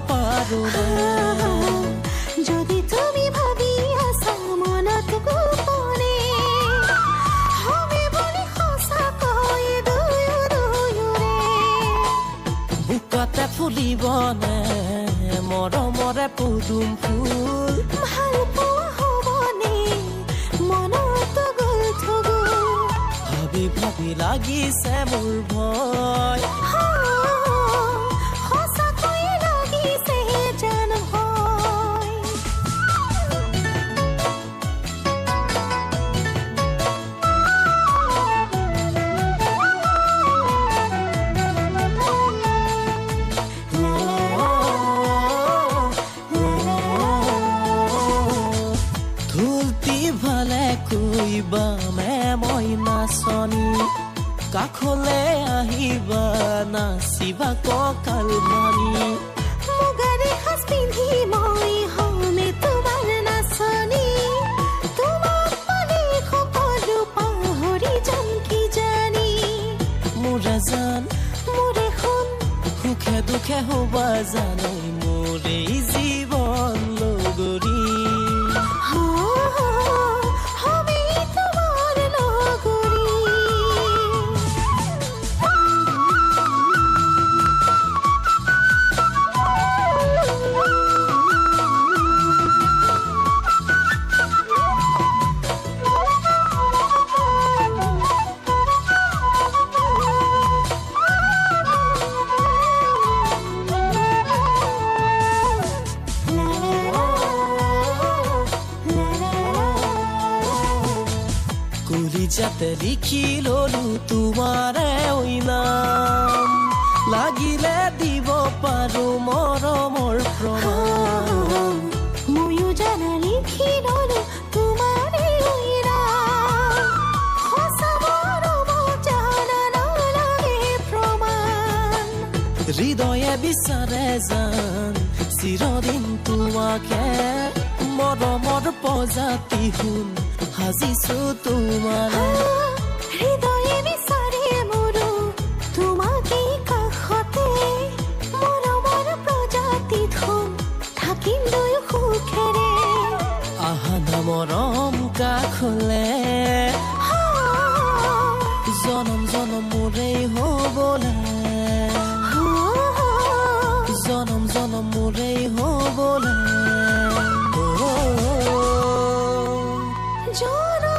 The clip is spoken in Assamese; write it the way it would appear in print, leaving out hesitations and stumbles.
পাৰো যদি তুমি ভাবি আছা মনত গোপনে হবে বুলি সঁচাকৈ দুয়োৰে বুকতে ফুলিবনে মৰমৰে পদুম ফুল ভাল পোৱা হ'বনে মনত গ'ল থগো ভাবি ভাবি লাগিছে মোৰ ভয় সঁচাকৈ লাগিছে জান ভয় ধুলতি ভালে কইবা মে মই নাচনী কাষলে আহিবা নাচিবা কঁকাল মানি মুগাৰে সাজ পিন্ধি মই হমে তোমাৰ নাচনী তোমাক পালে সকলো পাহৰি যাম কিজানি মোৰে জান মোৰে সোণ সুখে দুখে হ'বা জানে মোৰে জীৱন লগৰী হবে তোমাৰ লগৰী কলিজাতে লিখি ললো তোমাৰে নাম লাগিলে দিব পাৰো মৰমৰ প্ৰমাণ ময়ো জানা লিখি ললো তোমাৰে সঁচা মৰম জানা নালাগে প্ৰমাণ হৃদয়ে বিচাৰে জান চিৰদিন তোমাকে মৰমৰ প্ৰজাতি শুন সাজিছো তোমাৰে হৃদয়ে বিচাৰে মোৰো তোমাকে কাষতে মৰমৰ প্ৰজাতি ধন থাকিম দুয়ো সুখেৰে আহানা মৰম কাষলে জনম জনম মোৰেই হ'বলে জনম জনম মোৰেই হ'বলে জনম